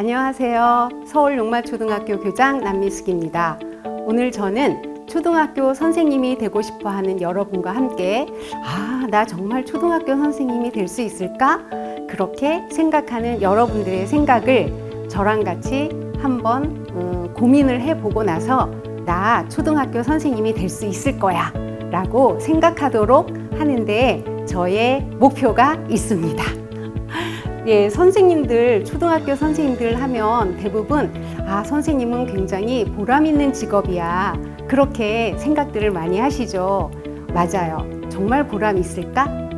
안녕하세요. 서울용마초등학교 교장 남미숙입니다. 오늘 저는 초등학교 선생님이 되고 싶어 하는 여러분과 함께 나 정말 초등학교 선생님이 될 수 있을까? 그렇게 생각하는 여러분들의 생각을 저랑 같이 한번 고민을 해보고 나서 나 초등학교 선생님이 될 수 있을 거야 라고 생각하도록 하는데 저의 목표가 있습니다. 예, 선생님들, 초등학교 선생님들 하면 대부분 선생님은 굉장히 보람 있는 직업이야 그렇게 생각들을 많이 하시죠. 맞아요. 정말 보람 있을까?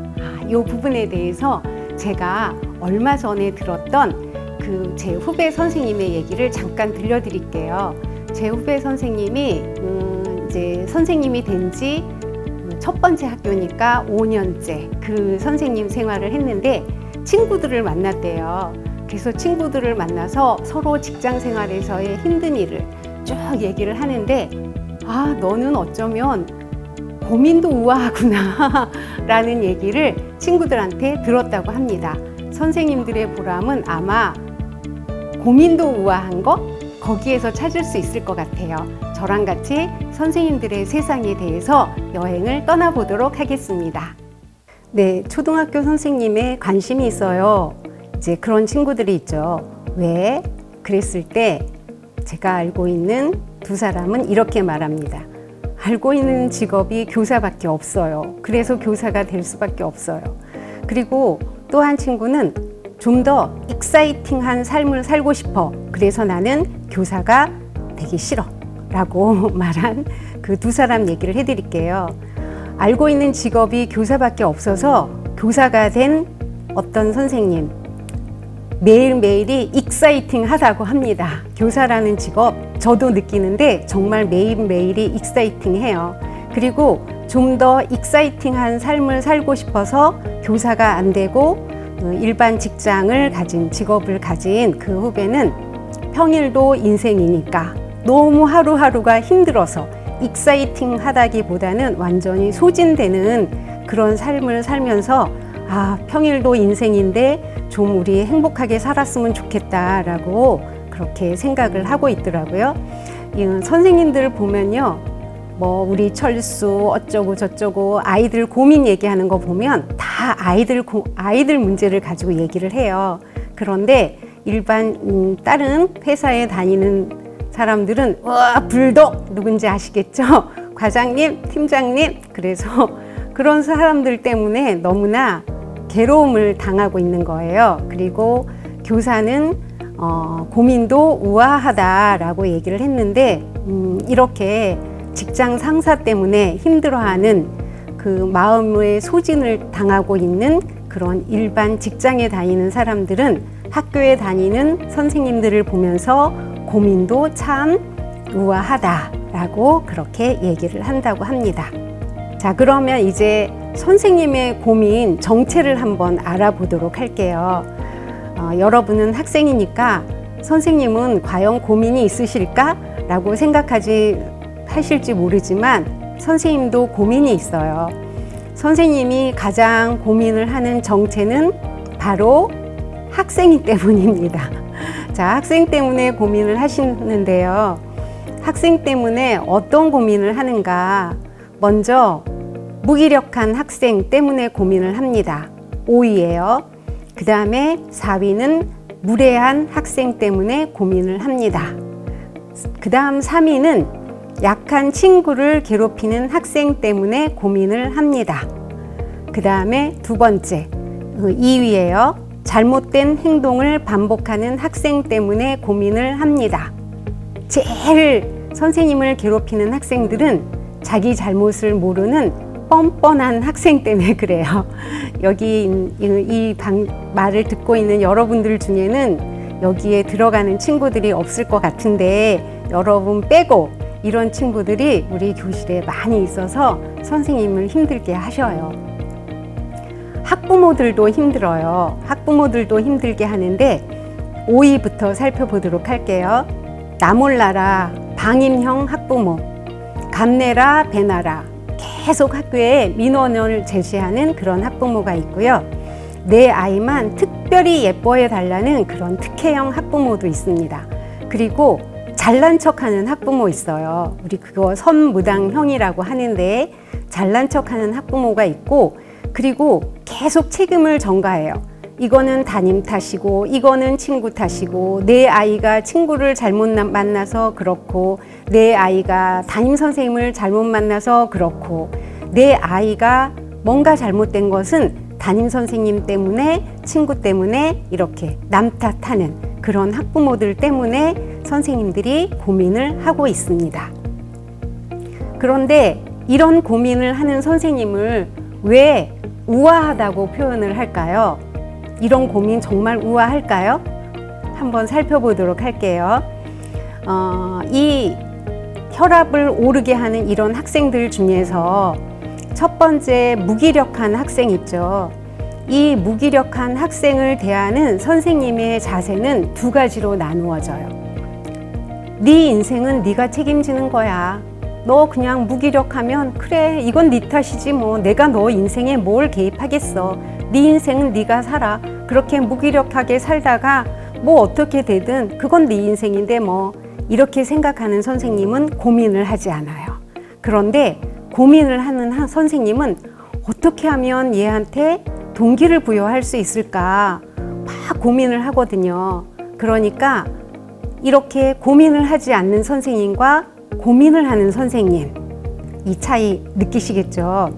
이 부분에 대해서 제가 얼마 전에 들었던 제 후배 선생님의 얘기를 잠깐 들려드릴게요. 제 후배 선생님이 이제 선생님이 된 지 첫 번째 학교니까 5년째 그 선생님 생활을 했는데 친구들을 만났대요. 그래서 친구들을 만나서 서로 직장 생활에서의 힘든 일을 쭉 얘기를 하는데 너는 어쩌면 고민도 우아하구나 라는 얘기를 친구들한테 들었다고 합니다. 선생님들의 보람은 아마 고민도 우아한 거 거기에서 찾을 수 있을 것 같아요. 저랑 같이 선생님들의 세상에 대해서 여행을 떠나보도록 하겠습니다. 네, 초등학교 선생님에 관심이 있어요. 이제 그런 친구들이 있죠. 왜? 그랬을 때 제가 알고 있는 두 사람은 이렇게 말합니다. 알고 있는 직업이 교사밖에 없어요. 그래서 교사가 될 수밖에 없어요. 그리고 또 한 친구는 좀 더 익사이팅한 삶을 살고 싶어. 그래서 나는 교사가 되기 싫어. 라고 말한 그 두 사람 얘기를 해드릴게요. 알고 있는 직업이 교사밖에 없어서 교사가 된 어떤 선생님 매일매일이 익사이팅하다고 합니다. 교사라는 직업 저도 느끼는데 정말 매일매일이 익사이팅해요. 그리고 좀 더 익사이팅한 삶을 살고 싶어서 교사가 안 되고 일반 직업을 가진 그 후배는 평일도 인생이니까 너무 하루하루가 힘들어서 익사이팅하다기보다는 완전히 소진되는 그런 삶을 살면서 평일도 인생인데 좀 우리 행복하게 살았으면 좋겠다라고 그렇게 생각을 하고 있더라고요. 선생님들 보면요, 우리 철수 어쩌고 저쩌고 아이들 고민 얘기하는 거 보면 다 아이들 문제를 가지고 얘기를 해요. 그런데 일반 다른 회사에 다니는 사람들은 불독 누군지 아시겠죠? 과장님, 팀장님. 그래서 그런 사람들 때문에 너무나 괴로움을 당하고 있는 거예요. 그리고 교사는 고민도 우아하다라고 얘기를 했는데 이렇게 직장 상사 때문에 힘들어하는 그 마음의 소진을 당하고 있는 그런 일반 직장에 다니는 사람들은 학교에 다니는 선생님들을 보면서 고민도 참 우아하다라고 그렇게 얘기를 한다고 합니다. 자, 그러면 이제 선생님의 고민 정체를 한번 알아보도록 할게요. 여러분은 학생이니까 선생님은 과연 고민이 있으실까? 라고 하실지 모르지만 선생님도 고민이 있어요. 선생님이 가장 고민을 하는 정체는 바로 학생이기 때문입니다. 자, 학생 때문에 고민을 하시는데요. 학생 때문에 어떤 고민을 하는가? 먼저 무기력한 학생 때문에 고민을 합니다. 5위예요. 그 다음에 4위는 무례한 학생 때문에 고민을 합니다. 그 다음 3위는 약한 친구를 괴롭히는 학생 때문에 고민을 합니다. 그 다음에 두 번째 2위예요. 잘못된 행동을 반복하는 학생 때문에 고민을 합니다. 제일 선생님을 괴롭히는 학생들은 자기 잘못을 모르는 뻔뻔한 학생 때문에 그래요. 여기 말을 듣고 있는 여러분들 중에는 여기에 들어가는 친구들이 없을 것 같은데 여러분 빼고 이런 친구들이 우리 교실에 많이 있어서 선생님을 힘들게 하셔요. 학부모들도 힘들어요. 학부모들도 힘들게 하는데 5위부터 살펴보도록 할게요. 나 몰라라, 방임형 학부모, 감내라, 배나라. 계속 학교에 민원을 제시하는 그런 학부모가 있고요. 내 아이만 특별히 예뻐해 달라는 그런 특혜형 학부모도 있습니다. 그리고 잘난 척하는 학부모 있어요. 우리 그거 선무당형이라고 하는데 잘난 척하는 학부모가 있고, 그리고 계속 책임을 전가해요. 이거는 담임 탓이고 이거는 친구 탓이고, 내 아이가 친구를 잘못 만나서 그렇고, 내 아이가 담임 선생님을 잘못 만나서 그렇고, 내 아이가 뭔가 잘못된 것은 담임 선생님 때문에, 친구 때문에 이렇게 남 탓하는 그런 학부모들 때문에 선생님들이 고민을 하고 있습니다. 그런데 이런 고민을 하는 선생님을 왜 우아하다고 표현을 할까요? 이런 고민 정말 우아할까요? 한번 살펴보도록 할게요. 이 혈압을 오르게 하는 이런 학생들 중에서 첫 번째 무기력한 학생 있죠. 이 무기력한 학생을 대하는 선생님의 자세는 두 가지로 나누어져요. 네 인생은 네가 책임지는 거야. 너 그냥 무기력하면 그래, 이건 네 탓이지 뭐. 내가 너 인생에 뭘 개입하겠어. 네 인생은 네가 살아. 그렇게 무기력하게 살다가 뭐 어떻게 되든 그건 네 인생인데 뭐. 이렇게 생각하는 선생님은 고민을 하지 않아요. 그런데 고민을 하는 선생님은 어떻게 하면 얘한테 동기를 부여할 수 있을까 막 고민을 하거든요. 그러니까 이렇게 고민을 하지 않는 선생님과 고민을 하는 선생님, 이 차이 느끼시겠죠?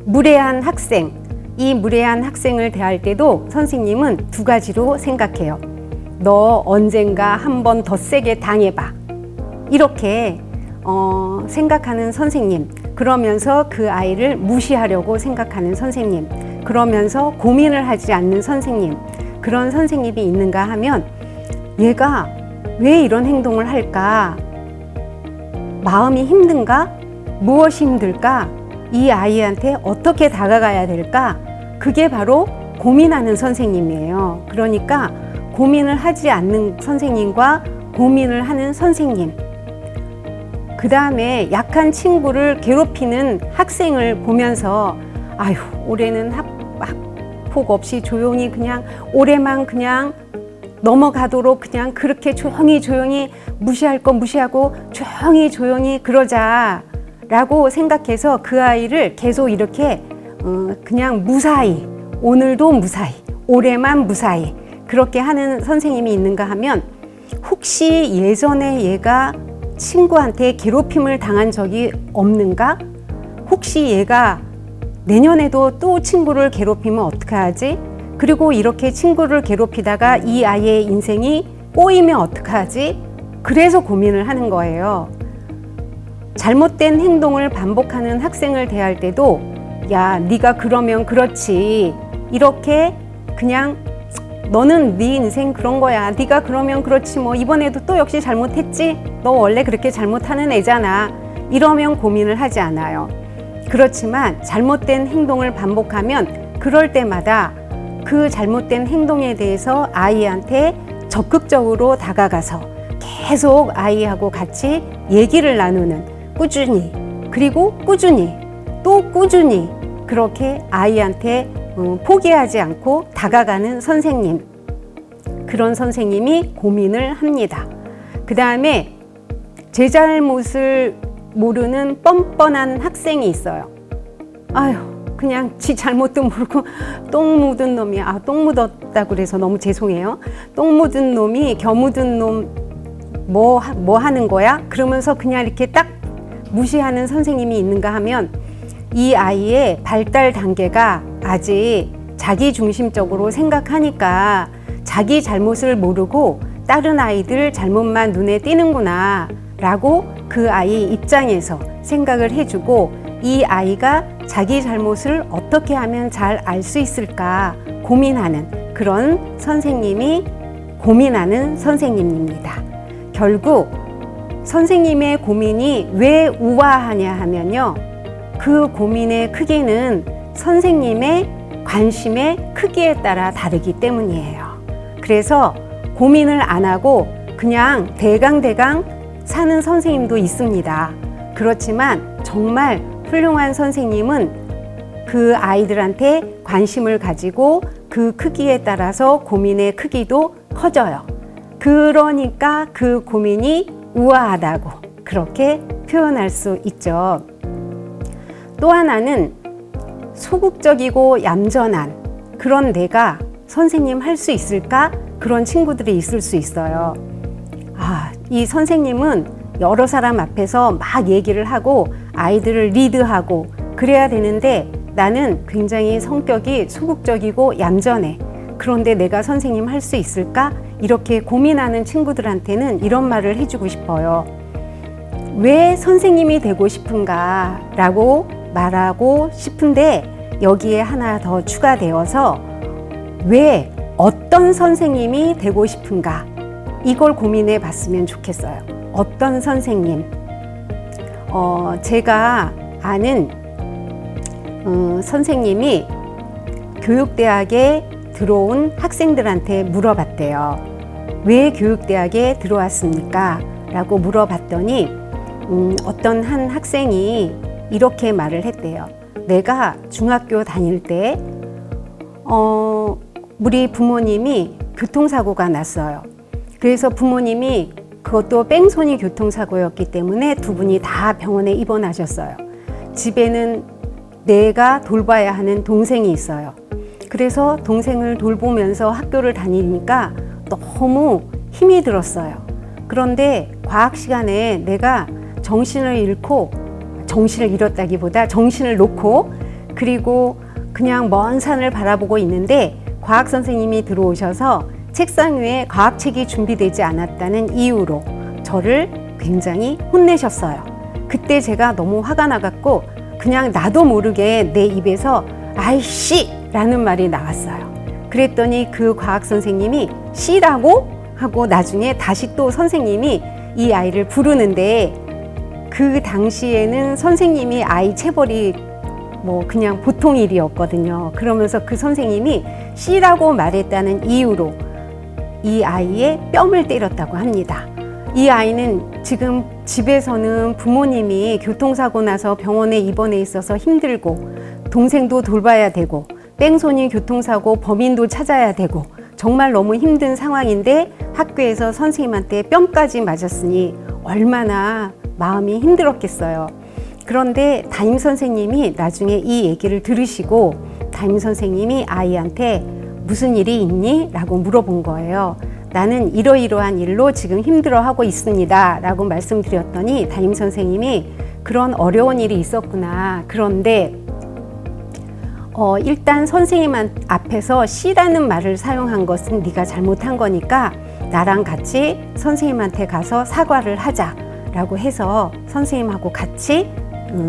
무례한 학생, 이 무례한 학생을 대할 때도 선생님은 두 가지로 생각해요. 너 언젠가 한 번 더 세게 당해봐. 이렇게 생각하는 선생님, 그러면서 그 아이를 무시하려고 생각하는 선생님, 그러면서 고민을 하지 않는 선생님, 그런 선생님이 있는가 하면 얘가 왜 이런 행동을 할까? 마음이 힘든가? 무엇이 힘들까? 이 아이한테 어떻게 다가가야 될까? 그게 바로 고민하는 선생님이에요. 그러니까 고민을 하지 않는 선생님과 고민을 하는 선생님, 그 다음에 약한 친구를 괴롭히는 학생을 보면서 아휴, 올해는 학폭 없이 조용히 그냥 올해만 그냥 넘어가도록 그냥 그렇게 조용히 무시할 거 무시하고 조용히 그러자 라고 생각해서 그 아이를 계속 이렇게 그냥 무사히, 오늘도 무사히, 올해만 무사히 그렇게 하는 선생님이 있는가 하면, 혹시 예전에 얘가 친구한테 괴롭힘을 당한 적이 없는가? 혹시 얘가 내년에도 또 친구를 괴롭히면 어떡하지? 그리고 이렇게 친구를 괴롭히다가 이 아이의 인생이 꼬이면 어떡하지? 그래서 고민을 하는 거예요. 잘못된 행동을 반복하는 학생을 대할 때도 야, 네가 그러면 그렇지, 이렇게 그냥 너는 네 인생 그런 거야, 네가 그러면 그렇지 뭐, 이번에도 또 역시 잘못했지, 너 원래 그렇게 잘못하는 애잖아, 이러면 고민을 하지 않아요. 그렇지만 잘못된 행동을 반복하면 그럴 때마다 그 잘못된 행동에 대해서 아이한테 적극적으로 다가가서 계속 아이하고 같이 얘기를 나누는, 꾸준히, 그리고 꾸준히, 또 꾸준히 그렇게 아이한테 포기하지 않고 다가가는 선생님, 그런 선생님이 고민을 합니다. 그 다음에 제 잘못을 모르는 뻔뻔한 학생이 있어요. 아유, 그냥 지 잘못도 모르고 똥 묻은 놈이, 똥 묻었다고 그래서 너무 죄송해요. 똥 묻은 놈이 겨 묻은 놈 뭐 하는 거야? 그러면서 그냥 이렇게 딱 무시하는 선생님이 있는가 하면, 이 아이의 발달 단계가 아직 자기 중심적으로 생각하니까 자기 잘못을 모르고 다른 아이들 잘못만 눈에 띄는구나 라고 그 아이 입장에서 생각을 해주고, 이 아이가 자기 잘못을 어떻게 하면 잘 알 수 있을까 고민하는 그런 선생님이 고민하는 선생님입니다. 결국 선생님의 고민이 왜 우아하냐 하면요, 그 고민의 크기는 선생님의 관심의 크기에 따라 다르기 때문이에요. 그래서 고민을 안 하고 그냥 대강 사는 선생님도 있습니다. 그렇지만 정말 훌륭한 선생님은 그 아이들한테 관심을 가지고 그 크기에 따라서 고민의 크기도 커져요. 그러니까 그 고민이 우아하다고 그렇게 표현할 수 있죠. 또 하나는 소극적이고 얌전한 그런 내가 선생님 할 수 있을까? 그런 친구들이 있을 수 있어요. 이 선생님은 여러 사람 앞에서 막 얘기를 하고 아이들을 리드하고 그래야 되는데 나는 굉장히 성격이 소극적이고 얌전해. 그런데 내가 선생님 할 수 있을까? 이렇게 고민하는 친구들한테는 이런 말을 해주고 싶어요. 왜 선생님이 되고 싶은가? 라고 말하고 싶은데 여기에 하나 더 추가되어서 왜 어떤 선생님이 되고 싶은가? 이걸 고민해 봤으면 좋겠어요. 어떤 선생님? 제가 아는 선생님이 교육대학에 들어온 학생들한테 물어봤대요. 왜 교육대학에 들어왔습니까? 라고 물어봤더니 어떤 한 학생이 이렇게 말을 했대요. 내가 중학교 다닐 때 우리 부모님이 교통사고가 났어요. 그래서 부모님이 그것도 뺑소니 교통사고였기 때문에 두 분이 다 병원에 입원하셨어요. 집에는 내가 돌봐야 하는 동생이 있어요. 그래서 동생을 돌보면서 학교를 다니니까 너무 힘이 들었어요. 그런데 과학 시간에 내가 정신을 잃었다기보다 정신을 놓고 그리고 그냥 먼 산을 바라보고 있는데 과학 선생님이 들어오셔서 책상 위에 과학책이 준비되지 않았다는 이유로 저를 굉장히 혼내셨어요. 그때 제가 너무 화가 나갖고 그냥 나도 모르게 내 입에서 아이씨! 라는 말이 나왔어요. 그랬더니 그 과학 선생님이 씨라고? 하고 나중에 다시 또 선생님이 이 아이를 부르는데 그 당시에는 선생님이 아이 체벌이 그냥 보통 일이었거든요. 그러면서 그 선생님이 씨라고 말했다는 이유로 이 아이의 뺨을 때렸다고 합니다. 이 아이는 지금 집에서는 부모님이 교통사고 나서 병원에 입원해 있어서 힘들고 동생도 돌봐야 되고 뺑소니 교통사고 범인도 찾아야 되고 정말 너무 힘든 상황인데 학교에서 선생님한테 뺨까지 맞았으니 얼마나 마음이 힘들었겠어요. 그런데 담임 선생님이 나중에 이 얘기를 들으시고 담임 선생님이 아이한테 무슨 일이 있니? 라고 물어본 거예요. 나는 이러이러한 일로 지금 힘들어하고 있습니다. 라고 말씀드렸더니 담임 선생님이 그런 어려운 일이 있었구나. 그런데 일단 선생님 앞에서 씨라는 말을 사용한 것은 네가 잘못한 거니까 나랑 같이 선생님한테 가서 사과를 하자 라고 해서 선생님하고 같이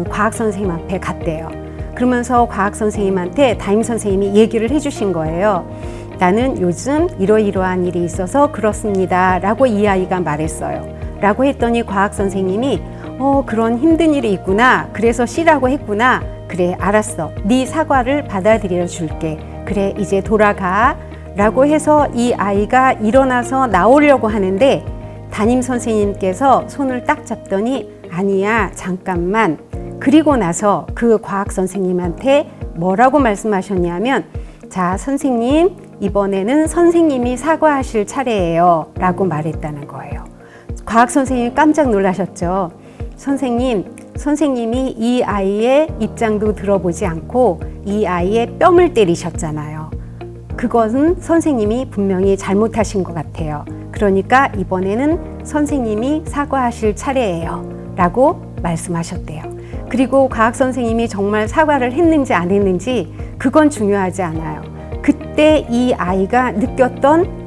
과학 선생님 앞에 갔대요. 그러면서 과학 선생님한테 담임 선생님이 얘기를 해주신 거예요. 나는 요즘 이러이러한 일이 있어서 그렇습니다 라고 이 아이가 말했어요. 라고 했더니 과학 선생님이 그런 힘든 일이 있구나. 그래서 씨라고 했구나. 그래, 알았어. 네 사과를 받아들여 줄게. 그래, 이제 돌아가. 라고 해서 이 아이가 일어나서 나오려고 하는데 담임 선생님께서 손을 딱 잡더니 아니야, 잠깐만. 그리고 나서 그 과학 선생님한테 뭐라고 말씀하셨냐면 자, 선생님, 이번에는 선생님이 사과하실 차례예요. 라고 말했다는 거예요. 과학 선생님이 깜짝 놀라셨죠. 선생님이 이 아이의 입장도 들어보지 않고 이 아이의 뺨을 때리셨잖아요. 그것은 선생님이 분명히 잘못하신 것 같아요. 그러니까 이번에는 선생님이 사과하실 차례예요. 라고 말씀하셨대요. 그리고 과학 선생님이 정말 사과를 했는지 안 했는지 그건 중요하지 않아요. 그때 이 아이가 느꼈던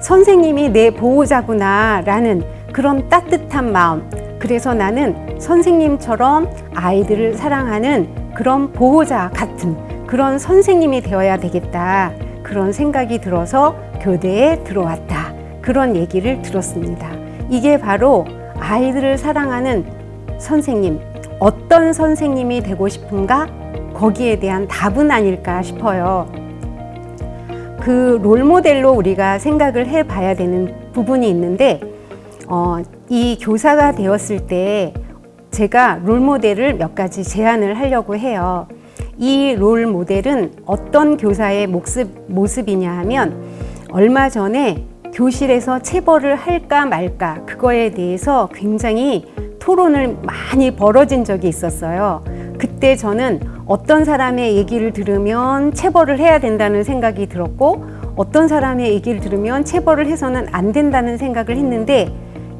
선생님이 내 보호자구나 라는 그런 따뜻한 마음. 그래서 나는 선생님처럼 아이들을 사랑하는 그런 보호자 같은 그런 선생님이 되어야 되겠다. 그런 생각이 들어서 교대에 들어왔다. 그런 얘기를 들었습니다. 이게 바로 아이들을 사랑하는 선생님, 어떤 선생님이 되고 싶은가? 거기에 대한 답은 아닐까 싶어요. 그 롤모델로 우리가 생각을 해봐야 되는 부분이 있는데 이 교사가 되었을 때 제가 롤모델을 몇 가지 제안을 하려고 해요. 이 롤 모델은 어떤 교사의 모습이냐 하면 얼마 전에 교실에서 체벌을 할까 말까 그거에 대해서 굉장히 토론을 많이 벌어진 적이 있었어요. 그때 저는 어떤 사람의 얘기를 들으면 체벌을 해야 된다는 생각이 들었고 어떤 사람의 얘기를 들으면 체벌을 해서는 안 된다는 생각을 했는데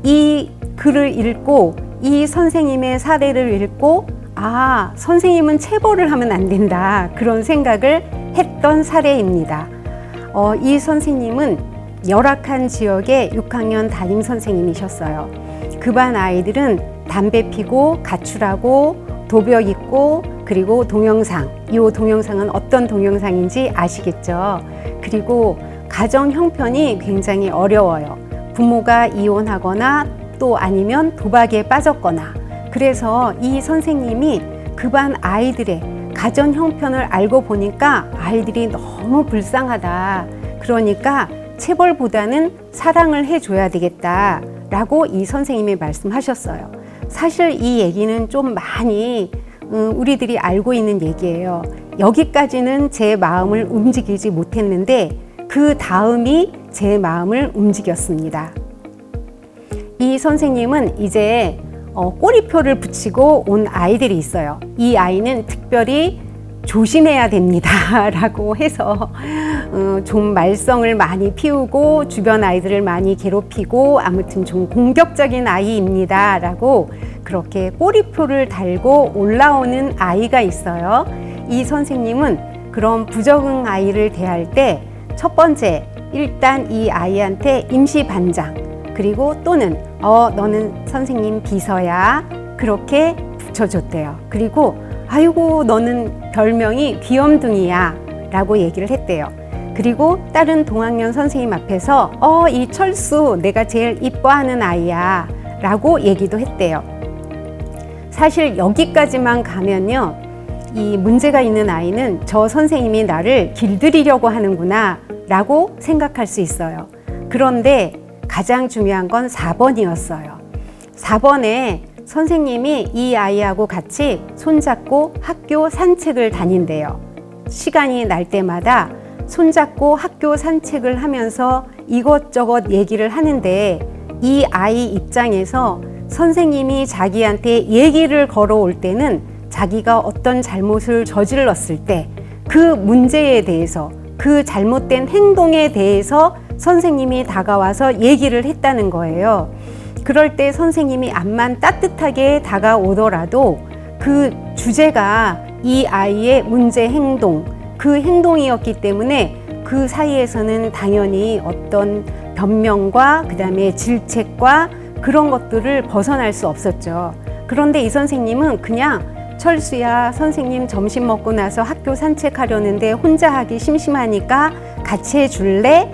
이 글을 읽고 이 선생님의 사례를 읽고 아, 선생님은 체벌을 하면 안 된다 그런 생각을 했던 사례입니다. 이 선생님은 열악한 지역의 6학년 담임 선생님이셨어요. 그 반 아이들은 담배 피고 가출하고 도벽 있고 그리고 동영상, 이 동영상은 어떤 동영상인지 아시겠죠? 그리고 가정 형편이 굉장히 어려워요. 부모가 이혼하거나 또 아니면 도박에 빠졌거나 그래서 이 선생님이 그 반 아이들의 가정 형편을 알고 보니까 아이들이 너무 불쌍하다. 그러니까 체벌보다는 사랑을 해줘야 되겠다라고 이 선생님이 말씀하셨어요. 사실 이 얘기는 좀 많이 우리들이 알고 있는 얘기예요. 여기까지는 제 마음을 움직이지 못했는데 그 다음이 제 마음을 움직였습니다. 이 선생님은 이제 꼬리표를 붙이고 온 아이들이 있어요. 이 아이는 특별히 조심해야 됩니다 라고 해서 좀 말썽을 많이 피우고 주변 아이들을 많이 괴롭히고 아무튼 좀 공격적인 아이입니다 라고 그렇게 꼬리표를 달고 올라오는 아이가 있어요. 이 선생님은 그런 부적응 아이를 대할 때 첫 번째 일단 이 아이한테 임시 반장 그리고 또는 너는 선생님 비서야 그렇게 붙여줬대요. 그리고 아이고 너는 별명이 귀염둥이야 라고 얘기를 했대요. 그리고 다른 동학년 선생님 앞에서 이 철수 내가 제일 이뻐하는 아이야 라고 얘기도 했대요. 사실 여기까지만 가면요 이 문제가 있는 아이는 저 선생님이 나를 길들이려고 하는구나 라고 생각할 수 있어요. 그런데 가장 중요한 건 4번이었어요. 4번에 선생님이 이 아이하고 같이 손잡고 학교 산책을 다닌대요. 시간이 날 때마다 손잡고 학교 산책을 하면서 이것저것 얘기를 하는데 이 아이 입장에서 선생님이 자기한테 얘기를 걸어올 때는 자기가 어떤 잘못을 저질렀을 때 그 문제에 대해서 그 잘못된 행동에 대해서 선생님이 다가와서 얘기를 했다는 거예요. 그럴 때 선생님이 암만 따뜻하게 다가오더라도 그 주제가 이 아이의 문제 행동, 그 행동이었기 때문에 그 사이에서는 당연히 어떤 변명과 그다음에 질책과 그런 것들을 벗어날 수 없었죠. 그런데 이 선생님은 그냥 철수야, 선생님 점심 먹고 나서 학교 산책하려는데 혼자 하기 심심하니까 같이 해줄래?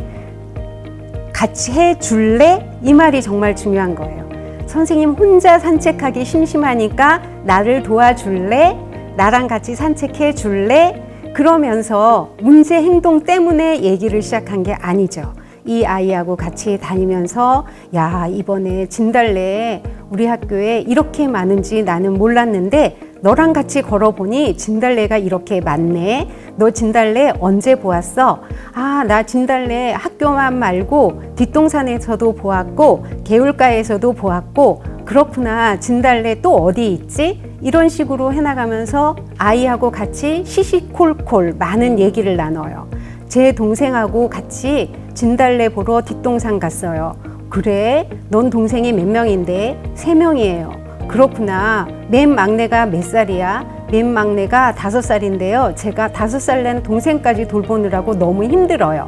같이 해줄래? 이 말이 정말 중요한 거예요. 선생님 혼자 산책하기 심심하니까 나를 도와줄래? 나랑 같이 산책해 줄래? 그러면서 문제 행동 때문에 얘기를 시작한 게 아니죠. 이 아이하고 같이 다니면서 야, 이번에 진달래 우리 학교에 이렇게 많은지 나는 몰랐는데 너랑 같이 걸어보니 진달래가 이렇게 많네. 너 진달래 언제 보았어? 아, 나 진달래 학교만 말고 뒷동산에서도 보았고 개울가에서도 보았고 그렇구나. 진달래 또 어디 있지? 이런 식으로 해나가면서 아이하고 같이 시시콜콜 많은 얘기를 나눠요. 제 동생하고 같이 진달래 보러 뒷동산 갔어요. 그래? 넌 동생이 몇 명인데? 3명이에요. 그렇구나. 맨 막내가 몇 살이야? 맨 막내가 5살인데요. 제가 5살 난 동생까지 돌보느라고 너무 힘들어요.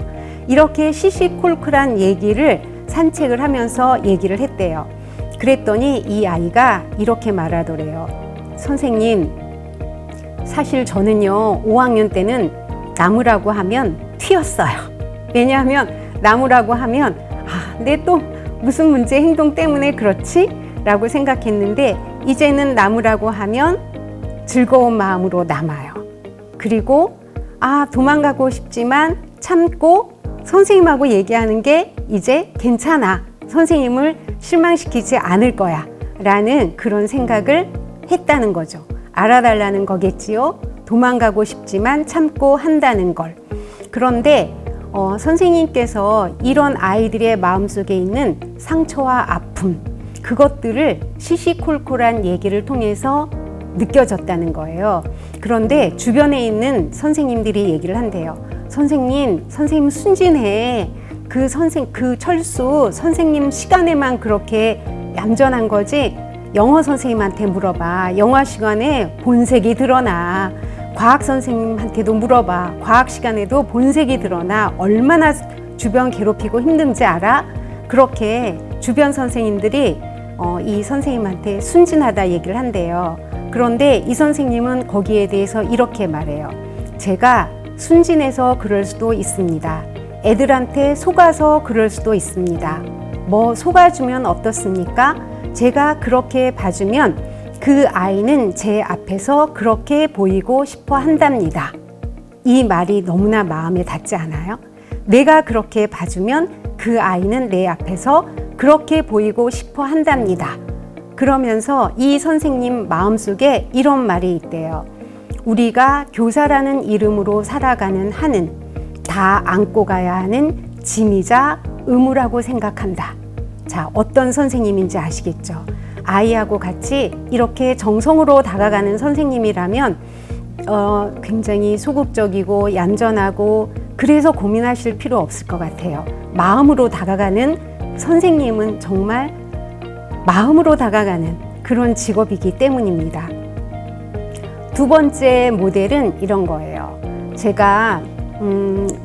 이렇게 시시콜콜한 얘기를 산책을 하면서 얘기를 했대요. 그랬더니 이 아이가 이렇게 말하더래요. 선생님, 사실 저는요 5학년 때는 나무라고 하면 튀었어요. 왜냐하면 나무라고 하면 내 또 무슨 문제 행동 때문에 그렇지? 라고 생각했는데 이제는 나무라고 하면 즐거운 마음으로 남아요. 그리고 도망가고 싶지만 참고 선생님하고 얘기하는 게 이제 괜찮아. 선생님을 실망시키지 않을 거야. 라는 그런 생각을 했다는 거죠. 알아달라는 거겠지요. 도망가고 싶지만 참고 한다는 걸. 그런데 선생님께서 이런 아이들의 마음속에 있는 상처와 아픔, 그것들을 시시콜콜한 얘기를 통해서 느껴졌다는 거예요. 그런데 주변에 있는 선생님들이 얘기를 한대요. 선생님 순진해. 그 철수 선생님 시간에만 그렇게 얌전한 거지. 영어 선생님한테 물어봐. 영어 시간에 본색이 드러나. 과학 선생님한테도 물어봐. 과학 시간에도 본색이 드러나. 얼마나 주변 괴롭히고 힘든지 알아? 그렇게 주변 선생님들이 이 선생님한테 순진하다 얘기를 한대요. 그런데 이 선생님은 거기에 대해서 이렇게 말해요. 제가 순진해서 그럴 수도 있습니다. 애들한테 속아서 그럴 수도 있습니다. 뭐 속아주면 어떻습니까? 제가 그렇게 봐주면 그 아이는 제 앞에서 그렇게 보이고 싶어 한답니다. 이 말이 너무나 마음에 닿지 않아요? 내가 그렇게 봐주면 그 아이는 내 앞에서 그렇게 보이고 싶어 한답니다. 그러면서 이 선생님 마음속에 이런 말이 있대요. 우리가 교사라는 이름으로 살아가는 한은 다 안고 가야 하는 짐이자 의무라고 생각한다. 자, 어떤 선생님인지 아시겠죠? 아이하고 같이 이렇게 정성으로 다가가는 선생님이라면 굉장히 소극적이고 얌전하고 그래서 고민하실 필요 없을 것 같아요. 마음으로 다가가는 선생님은 정말 마음으로 다가가는 그런 직업이기 때문입니다. 두 번째 모델은 이런 거예요. 제가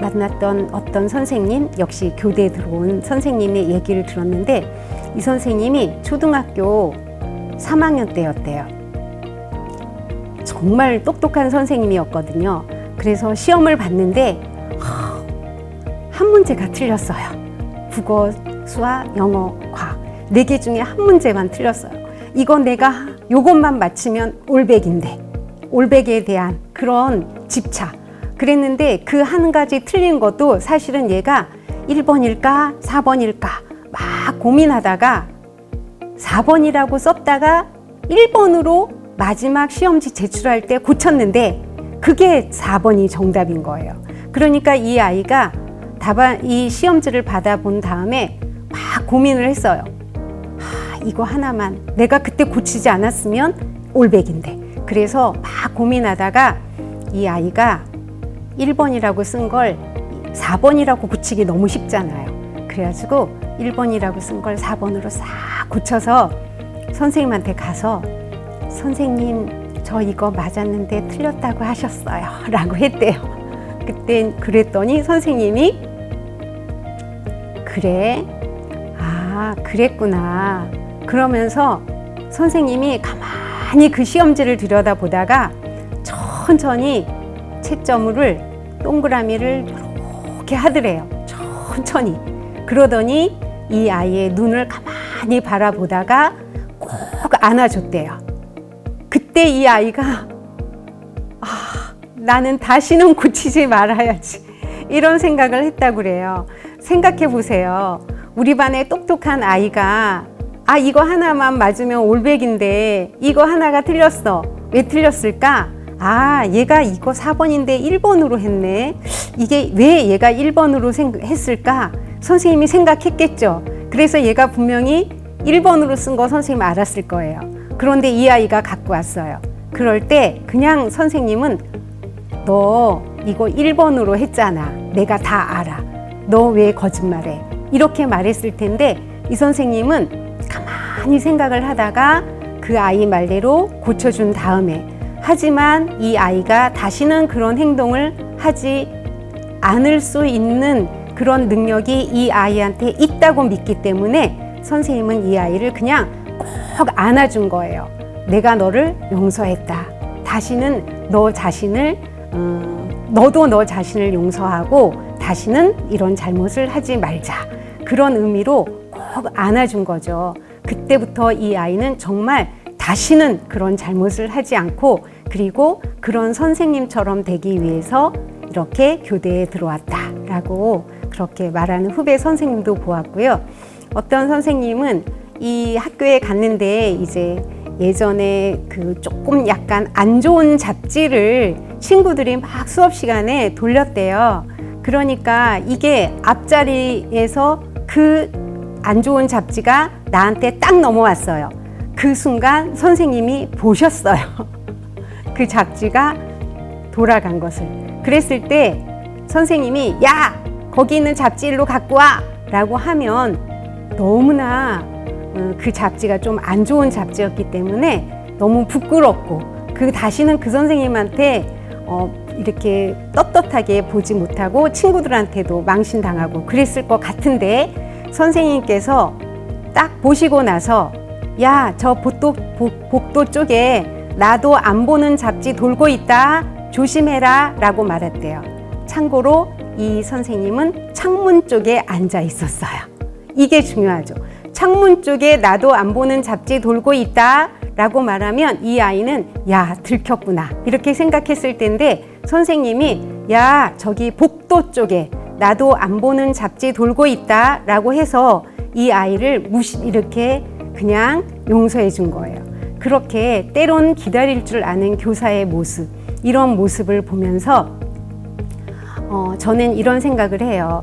만났던 어떤 선생님, 역시 교대에 들어온 선생님의 얘기를 들었는데 이 선생님이 초등학교 3학년 때였대요. 정말 똑똑한 선생님이었거든요. 그래서 시험을 봤는데 한 문제가 틀렸어요. 국어, 수학, 영어, 과학 4개 중에 한 문제만 틀렸어요. 이거 내가 요것만 맞추면 올백인데 올백에 대한 그런 집착. 그랬는데 그 한 가지 틀린 것도 사실은 얘가 1번일까 4번일까 막 고민하다가 4번이라고 썼다가 1번으로 마지막 시험지 제출할 때 고쳤는데 그게 4번이 정답인 거예요. 그러니까 이 아이가 이 시험지를 받아본 다음에 막 고민을 했어요. 이거 하나만 내가 그때 고치지 않았으면 올백인데. 그래서 막 고민하다가 이 아이가 1번이라고 쓴 걸 4번이라고 고치기 너무 쉽잖아요. 그래가지고 1번이라고 쓴 걸 4번으로 싹 고쳐서 선생님한테 가서 선생님 저 이거 맞았는데 틀렸다고 하셨어요 라고 했대요. 그때 그랬더니 선생님이 그래? 그랬구나. 그러면서 선생님이 가만히 그 시험지를 들여다보다가 천천히 채점을 동그라미를 이렇게 하더래요. 천천히. 그러더니 이 아이의 눈을 가만히 바라보다가 꼭 안아줬대요. 그때 이 아이가 나는 다시는 고치지 말아야지 이런 생각을 했다고 그래요. 생각해 보세요. 우리 반에 똑똑한 아이가 이거 하나만 맞으면 올백인데 이거 하나가 틀렸어. 왜 틀렸을까? 얘가 이거 4번인데 1번으로 했네. 이게 왜 얘가 1번으로 했을까? 선생님이 생각했겠죠. 그래서 얘가 분명히 1번으로 쓴 거 선생님 알았을 거예요. 그런데 이 아이가 갖고 왔어요. 그럴 때 그냥 선생님은 너 이거 1번으로 했잖아. 내가 다 알아. 너 왜 거짓말해? 이렇게 말했을 텐데 이 선생님은 가만히 생각을 하다가 그 아이 말대로 고쳐준 다음에 하지만 이 아이가 다시는 그런 행동을 하지 않을 수 있는 그런 능력이 이 아이한테 있다고 믿기 때문에 선생님은 이 아이를 그냥 꼭 안아준 거예요. 내가 너를 용서했다. 다시는 너 자신을 너도 너 자신을 용서하고 다시는 이런 잘못을 하지 말자. 그런 의미로 꼭 안아준 거죠. 그때부터 이 아이는 정말 다시는 그런 잘못을 하지 않고 그리고 그런 선생님처럼 되기 위해서 이렇게 교대에 들어왔다라고 그렇게 말하는 후배 선생님도 보았고요. 어떤 선생님은 이 학교에 갔는데 이제 예전에 그 조금 약간 안 좋은 잡지를 친구들이 막 수업 시간에 돌렸대요. 그러니까 이게 앞자리에서 그 안 좋은 잡지가 나한테 딱 넘어왔어요. 그 순간 선생님이 보셨어요. 그 잡지가 돌아간 것을. 그랬을 때 선생님이 야! 거기 있는 잡지 일로 갖고 와! 라고 하면 너무나 그 잡지가 좀 안 좋은 잡지였기 때문에 너무 부끄럽고 다시는 그 선생님한테 이렇게 떳떳하게 보지 못하고 친구들한테도 망신당하고 그랬을 것 같은데 선생님께서 딱 보시고 나서 야, 저 복도 쪽에 나도 안 보는 잡지 돌고 있다. 조심해라 라고 말했대요. 참고로 이 선생님은 창문 쪽에 앉아 있었어요. 이게 중요하죠. 창문 쪽에 나도 안 보는 잡지 돌고 있다 라고 말하면 이 아이는 야, 들켰구나 이렇게 생각했을 텐데 선생님이 야, 저기 복도 쪽에 나도 안 보는 잡지 돌고 있다 라고 해서 이 아이를 이렇게 그냥 용서해 준 거예요. 그렇게 때론 기다릴 줄 아는 교사의 모습, 이런 모습을 보면서 저는 이런 생각을 해요.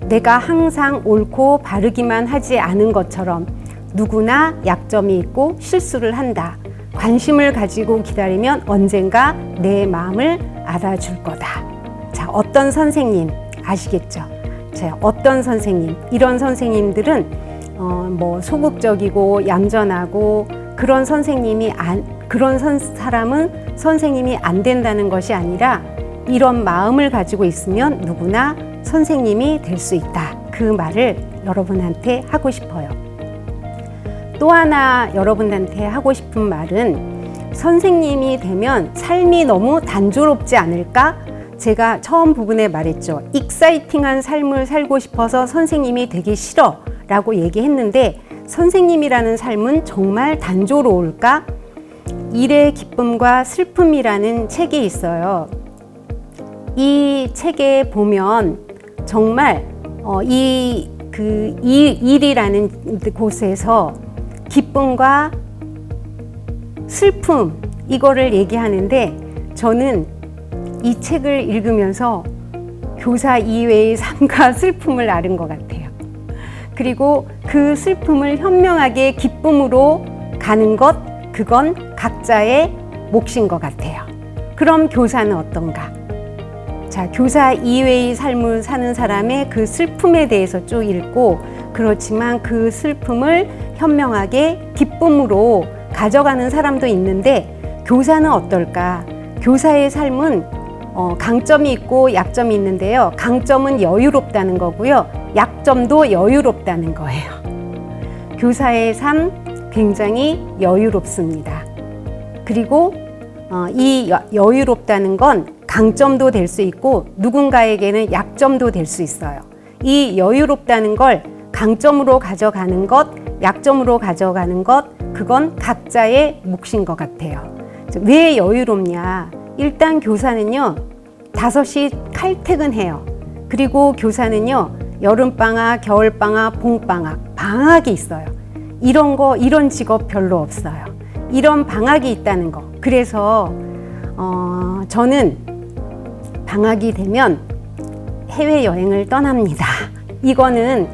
내가 항상 옳고 바르기만 하지 않은 것처럼 누구나 약점이 있고 실수를 한다. 관심을 가지고 기다리면 언젠가 내 마음을 알아줄 거다. 자, 어떤 선생님 아시겠죠? 자, 어떤 선생님, 이런 선생님들은 소극적이고 얌전하고 그런 선생님이 그런 사람은 선생님이 안 된다는 것이 아니라 이런 마음을 가지고 있으면 누구나 선생님이 될 수 있다. 그 말을 여러분한테 하고 싶어요. 또 하나 여러분한테 하고 싶은 말은 선생님이 되면 삶이 너무 단조롭지 않을까? 제가 처음 부분에 말했죠. 익사이팅한 삶을 살고 싶어서 선생님이 되기 싫어 라고 얘기했는데 선생님이라는 삶은 정말 단조로울까? 일의 기쁨과 슬픔이라는 책이 있어요. 이 책에 보면 정말 일이라는 곳에서 기쁨과 슬픔 이거를 얘기하는데 저는 이 책을 읽으면서 교사 이외의 삶과 슬픔을 앓은 것 같아요. 그리고 그 슬픔을 현명하게 기쁨으로 가는 것, 그건 각자의 몫인 것 같아요. 그럼 교사는 어떤가? 자, 교사 이외의 삶을 사는 사람의 그 슬픔에 대해서 쭉 읽고, 그렇지만 그 슬픔을 현명하게 기쁨으로 가져가는 사람도 있는데, 교사는 어떨까? 교사의 삶은 강점이 있고 약점이 있는데요. 강점은 여유롭다는 거고요. 약점도 여유롭다는 거예요. 교사의 삶 굉장히 여유롭습니다. 그리고 이 여유롭다는 건 강점도 될 수 있고 누군가에게는 약점도 될 수 있어요. 이 여유롭다는 걸 강점으로 가져가는 것, 약점으로 가져가는 것, 그건 각자의 몫인 것 같아요. 왜 여유롭냐? 일단 교사는요, 5시 칼퇴근해요. 그리고 교사는요, 여름방학, 겨울방학, 봄방학, 방학이 있어요. 이런 직업 별로 없어요. 이런 방학이 있다는 거. 그래서 저는 방학이 되면 해외여행을 떠납니다. 이거는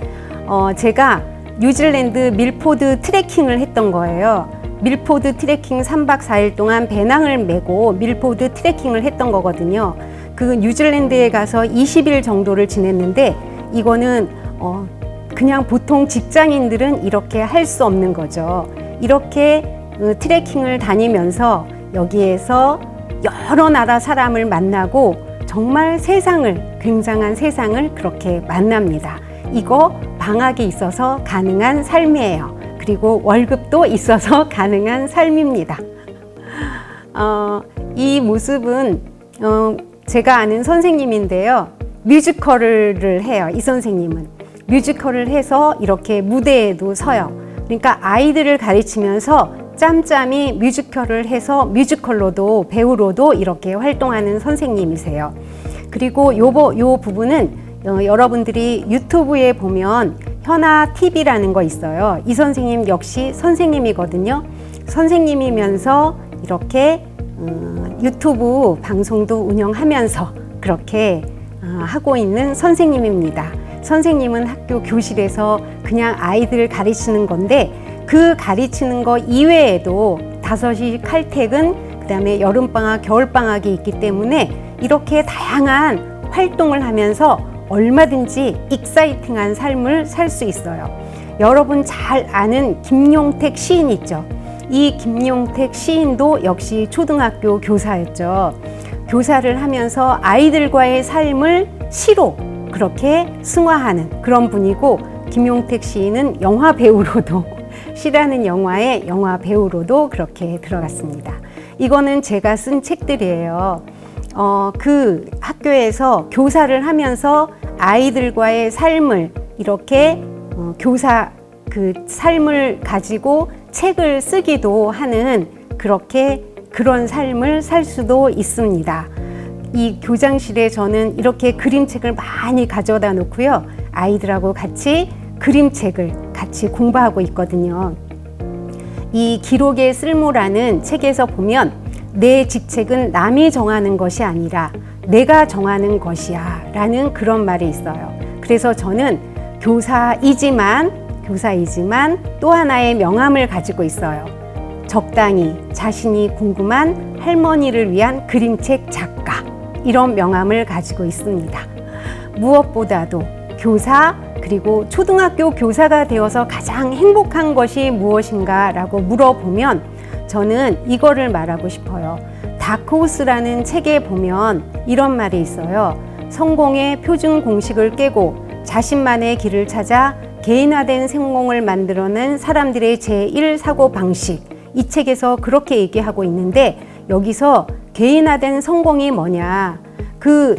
제가 뉴질랜드 밀포드 트레킹을 했던 거예요. 밀포드 트레킹 3박 4일 동안 배낭을 메고 밀포드 트레킹을 했던 거거든요. 그 뉴질랜드에 가서 20일 정도를 지냈는데 이거는 그냥 보통 직장인들은 이렇게 할 수 없는 거죠. 이렇게 트레킹을 다니면서 여기에서 여러 나라 사람을 만나고 정말 굉장한 세상을 그렇게 만납니다. 이거 방학이 있어서 가능한 삶이에요. 그리고 월급도 있어서 가능한 삶입니다. 이 모습은 제가 아는 선생님인데요. 뮤지컬을 해요. 이 선생님은 뮤지컬을 해서 이렇게 무대에도 서요. 그러니까 아이들을 가르치면서 짬짬이 뮤지컬을 해서 뮤지컬로도 배우로도 이렇게 활동하는 선생님이세요. 그리고 요 부분은 여러분들이 유튜브에 보면 현아 TV라는 거 있어요. 이 선생님 역시 선생님이거든요. 선생님이면서 이렇게 유튜브 방송도 운영하면서 그렇게 하고 있는 선생님입니다. 선생님은 학교 교실에서 그냥 아이들 가르치는 건데 그 가르치는 거 이외에도 5시 칼퇴근, 그다음에 여름방학, 겨울방학이 있기 때문에 이렇게 다양한 활동을 하면서 얼마든지 익사이팅한 삶을 살 수 있어요. 여러분 잘 아는 김용택 시인 있죠? 이 김용택 시인도 역시 초등학교 교사였죠. 교사를 하면서 아이들과의 삶을 시로 그렇게 승화하는 그런 분이고, 김용택 시인은 영화 배우로도 시라는 영화의 영화 배우로도 그렇게 들어갔습니다. 이거는 제가 쓴 책들이에요. 그 학교에서 교사를 하면서 아이들과의 삶을 이렇게 교사 그 삶을 가지고 책을 쓰기도 하는 그런 삶을 살 수도 있습니다. 이 교장실에 저는 이렇게 그림책을 많이 가져다 놓고요. 아이들하고 같이 그림책을 같이 공부하고 있거든요. 이 기록의 쓸모라는 책에서 보면 내 직책은 남이 정하는 것이 아니라 내가 정하는 것이야 라는 그런 말이 있어요. 그래서 저는 교사이지만 또 하나의 명함을 가지고 있어요. 적당히 자신이 궁금한 할머니를 위한 그림책 작가, 이런 명함을 가지고 있습니다. 무엇보다도 교사, 그리고 초등학교 교사가 되어서 가장 행복한 것이 무엇인가 라고 물어보면 저는 이거를 말하고 싶어요. 다크호스라는 책에 보면 이런 말이 있어요. 성공의 표준 공식을 깨고 자신만의 길을 찾아 개인화된 성공을 만들어낸 사람들의 제1 사고방식, 이 책에서 그렇게 얘기하고 있는데, 여기서 개인화된 성공이 뭐냐,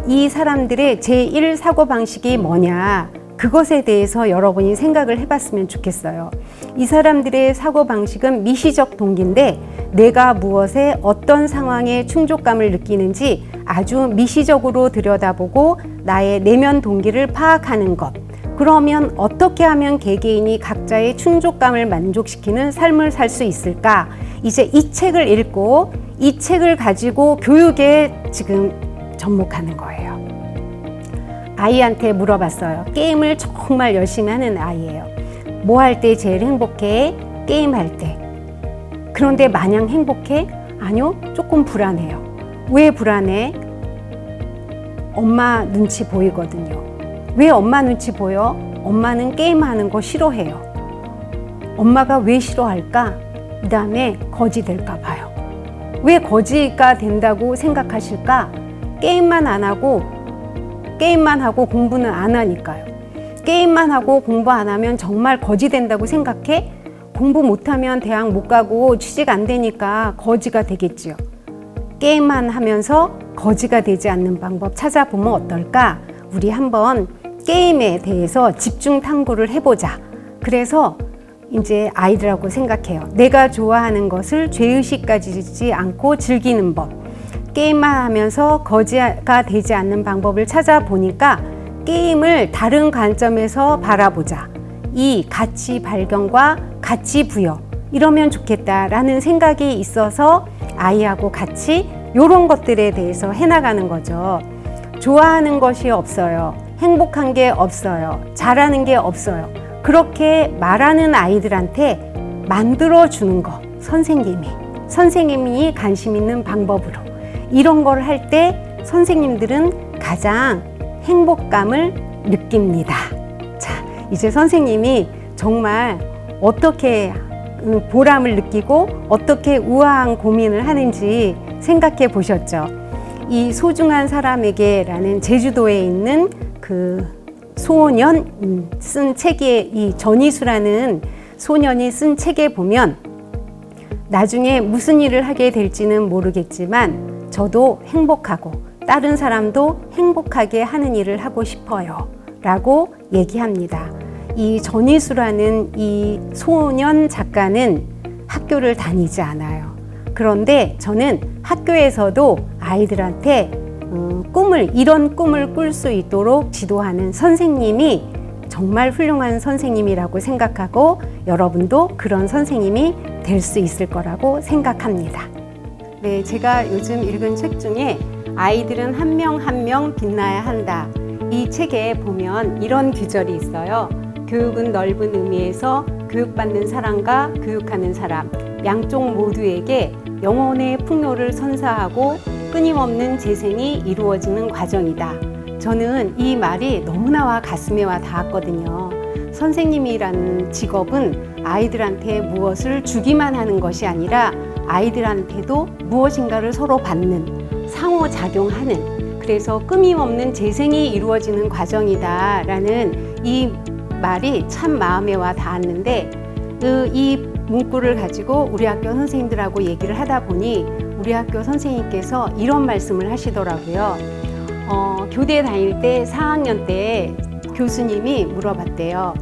이 사람들의 제1 사고방식이 뭐냐, 그것에 대해서 여러분이 생각을 해봤으면 좋겠어요. 이 사람들의 사고방식은 미시적 동기인데 내가 무엇에 어떤 상황에 충족감을 느끼는지 아주 미시적으로 들여다보고 나의 내면 동기를 파악하는 것, 그러면 어떻게 하면 개개인이 각자의 충족감을 만족시키는 삶을 살 수 있을까? 이제 이 책을 읽고 이 책을 가지고 교육에 지금 접목하는 거예요. 아이한테 물어봤어요. 게임을 정말 열심히 하는 아이예요. 뭐 할 때 제일 행복해? 게임할 때. 그런데 마냥 행복해? 아니요, 조금 불안해요. 왜 불안해? 엄마 눈치 보이거든요. 왜 엄마 눈치 보여? 엄마는 게임하는 거 싫어해요. 엄마가 왜 싫어할까? 그 다음에 거지 될까 봐요. 왜 거지가 된다고 생각하실까? 게임만 하고 공부는 안 하니까요. 게임만 하고 공부 안 하면 정말 거지 된다고 생각해? 공부 못하면 대학 못 가고 취직 안 되니까 거지가 되겠지요. 게임만 하면서 거지가 되지 않는 방법 찾아보면 어떨까? 우리 한번 게임에 대해서 집중 탐구를 해보자. 그래서 이제 아이들하고 생각해요. 내가 좋아하는 것을 죄의식 가지지 않고 즐기는 법. 게임만 하면서 거지가 되지 않는 방법을 찾아보니까 게임을 다른 관점에서 바라보자. 이 가치 발견과 가치 부여, 이러면 좋겠다라는 생각이 있어서 아이하고 같이 이런 것들에 대해서 해나가는 거죠. 좋아하는 것이 없어요. 행복한 게 없어요. 잘하는 게 없어요. 그렇게 말하는 아이들한테 만들어주는 거, 선생님이 관심 있는 방법으로 이런 걸 할 때 선생님들은 가장 행복감을 느낍니다. 자, 이제 선생님이 정말 어떻게 보람을 느끼고 어떻게 우아한 고민을 하는지 생각해 보셨죠? 이 소중한 사람에게라는 제주도에 있는 그 소년 쓴 책에, 이 전희수라는 소년이 쓴 책에 보면 나중에 무슨 일을 하게 될지는 모르겠지만 저도 행복하고 다른 사람도 행복하게 하는 일을 하고 싶어요 라고 얘기합니다. 이 전희수라는 이 소년 작가는 학교를 다니지 않아요. 그런데 저는 학교에서도 아이들한테 이런 꿈을 꿀 수 있도록 지도하는 선생님이 정말 훌륭한 선생님이라고 생각하고 여러분도 그런 선생님이 될 수 있을 거라고 생각합니다. 네, 제가 요즘 읽은 책 중에 아이들은 한 명 한 명 빛나야 한다. 이 책에 보면 이런 규절이 있어요. 교육은 넓은 의미에서 교육받는 사람과 교육하는 사람, 양쪽 모두에게 영혼의 풍요를 선사하고 끊임없는 재생이 이루어지는 과정이다. 저는 이 말이 너무나 와 가슴에 와 닿았거든요. 선생님이라는 직업은 아이들한테 무엇을 주기만 하는 것이 아니라 아이들한테도 무엇인가를 서로 받는, 상호작용하는, 그래서 끊임없는 재생이 이루어지는 과정이다 라는 이 말이 참 마음에 와 닿았는데, 이 문구를 가지고 우리 학교 선생님들하고 얘기를 하다 보니 우리 학교 선생님께서 이런 말씀을 하시더라고요. 교대 다닐 때 4학년 때 교수님이 물어봤대요.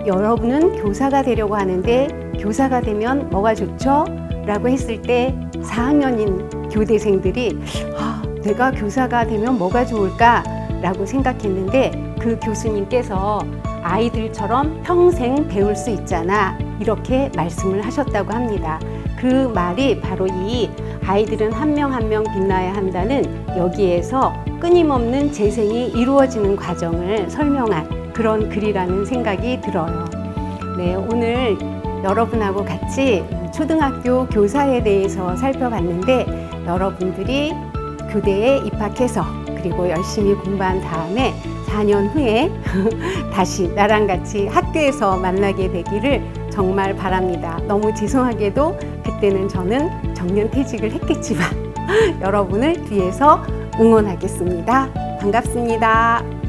여러분은 교사가 되려고 하는데 교사가 되면 뭐가 좋죠? 라고 했을 때 4학년인 교대생들이 내가 교사가 되면 뭐가 좋을까? 라고 생각했는데 그 교수님께서 아이들처럼 평생 배울 수 있잖아, 이렇게 말씀을 하셨다고 합니다. 그 말이 바로 이 아이들은 한 명 한 명 빛나야 한다는 여기에서 끊임없는 재생이 이루어지는 과정을 설명한 그런 글이라는 생각이 들어요. 네, 오늘 여러분하고 같이 초등학교 교사에 대해서 살펴봤는데, 여러분들이 교대에 입학해서 그리고 열심히 공부한 다음에 4년 후에 다시 나랑 같이 학교에서 만나게 되기를 정말 바랍니다. 너무 죄송하게도 그때는 저는 정년퇴직을 했겠지만 여러분을 뒤에서 응원하겠습니다. 반갑습니다.